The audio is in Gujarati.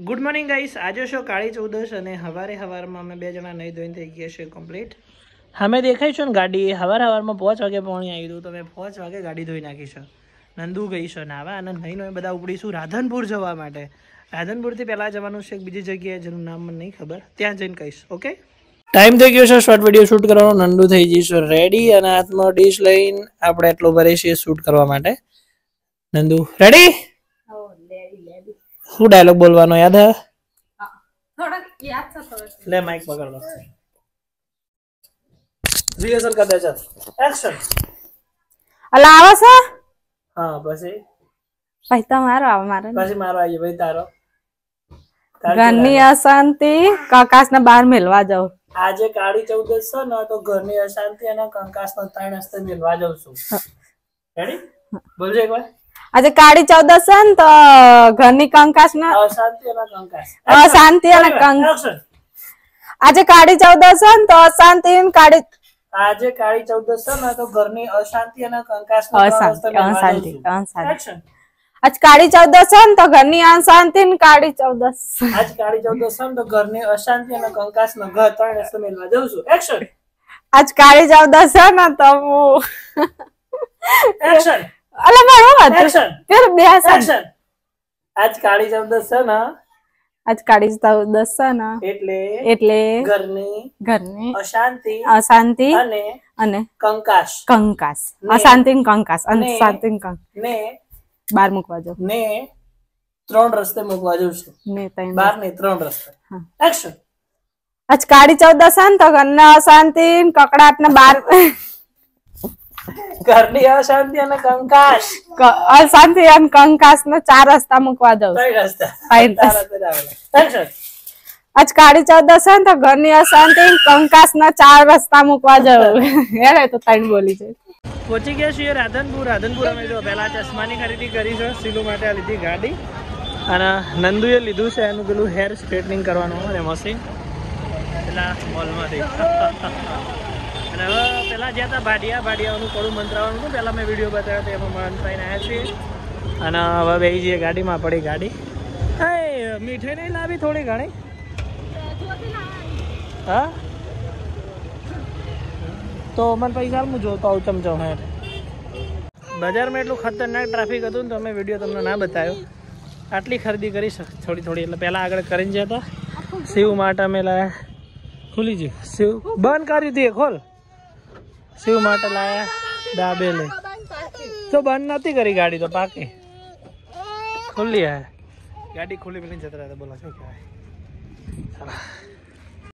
ગુડ મોર્નિંગ ગાઈસ, આજે શો કાળી ચૌદશ અને હવારમાં અમે બે જણા નહીં ધોઈને થઈ ગયા છે કમ્પ્લીટ. અમે દેખાઈશું ને ગાડી હવારમાં 5 વાગે પાણી આવી હતું તો મેં 5 વાગે ગાડી ધોઈ નાખી છે. નંદુ ગઈ છે નાવા અને નહીં બધા ઉપડીશું રાધનપુર જવા માટે. રાધનપુરથી પહેલાં જવાનું છે બીજી જગ્યાએ જેનું નામ મને નહીં ખબર, ત્યાં જઈને કહીશ. ઓકે, ટાઈમ થઈ ગયો છે શોર્ટ વિડીયો શૂટ કરવાનો. નંદુ થઈ જઈશું રેડી અને હાથમાં ડીશ લઈને આપણે એટલો ભરે છીએ શૂટ કરવા માટે. નંદુ રેડી? શું ડાયલોગ બોલવાનો યાદ હે? લે માઇક પકડ લો. રિહર્સલ કર દે. ચાલ એક્શન. અલા આવો છે? હા પછી તમારો આવે મારો પછી મારો આવી ભાઈ તારો. ઘરની અશાંતિ કંકાસને બહાર મેલવા જાવ. આજે કાળી ચૌદશ છે ને તો ઘરની અશાંતિ અને કંકાસનો ત્રણ હસ્તે મેલવા જાઉં છું. રેડી? બોલજો એકવાર. આજે કાળી ચૌદશ છે ને તો ઘરની કંકાસને અશાંતિ અને કંકાસ. અશાંતિ અને આજે કાળી ચૌદશ છે ને તો અશાંતિ અને આજે કાળી ચૌદશ છે ને તો ઘરની અશાંતિ અને કંકાસનો અશાંતિ. આજ કાળી ચૌદશ છે ને તો ઘરની અશાંતિ ને કાળી ચૌદશ. આજ કાળી ચૌદશ છે ને તો ઘરની અશાંતિ અને કંકાસનો ઘર ત્રણ હસ્તે મેલવા જાઉં છું. એક્શન. આજ કાળી ચૌદશ છે ને તો એક્શન. અલે મારો વાત એક્શન. પેર બે એક્શન. આજ કાળી ચૌદશ છે ને આજ કાળી ચૌદશ છે ને એટલે ઘરની અશાંતિ અને કંકાસ. અશાંતિ ને કંકાસ અશાંતિ ને બાર મૂકવા જાવ ને ત્રણ રસ્તે મૂકવા જાઉં છું. ને બાર ને ત્રણ રસ્તે. એક્શન. આજ કાળી ચૌદશ છે ને તો ઘરના અશાંતિ કકડાટ ને બાર ઘરની અશાંતિ અને કંકાસ. અશાંતિ અને કંકાસ ને ચાર રસ્તા મૂકવા જાવ. આજ કાળી ચૌદશ છે ને તો ઘરની અશાંતિ કંકાસ ના ચાર રસ્તા મૂકવા જાવ. હેડે તો ત્રણ બોલી છે. પહોંચી ગયા છીએ રાધનપુર. અમે જો પહેલા ચશ્માની ખરીદી કરી છે. સીલુ માટે લીધી ગાડી અને નંદુએ લીધું છે એનું પેલું હેર સ્ટ્રેટનિંગ કરવાનું અને મશીન પેલા મોલમાંથી. અને હવે પેલા જ્યાં હતા ભાડિયાનું કડું મંત્રાવાનું હતું પહેલાં મેં વિડીયો બતાવ્યો હતો એમાં મંત્રાઈને આવ્યા છીએ. અને હવે બેસી જઈએ ગાડીમાં. પડી ગાડી. હા, મીઠાઈ નહીં લાવી થોડી ઘણી? હા તો મને પૈસા હું જોતો આવું ચમચો. હેઠ બજારમાં એટલું ખતરનાક ટ્રાફિક હતું ને તો અમે વિડીયો તમને ના બતાવ્યો. આટલી ખરીદી કરી થોડી એટલે પહેલાં આગળ કરીને જતા શિવ માટે અમે લાયા. ખુલી ગયું શિવ બંધ કર્યું હતી ખોલ. શિવ માટે લાયા દાબેલી તો બંધ નથી કરી ગાડી તો પાકી ખુલ્લી. ગાડી ખુલ્લી પેલી જતા હતા. બોલો શું કહેવાય.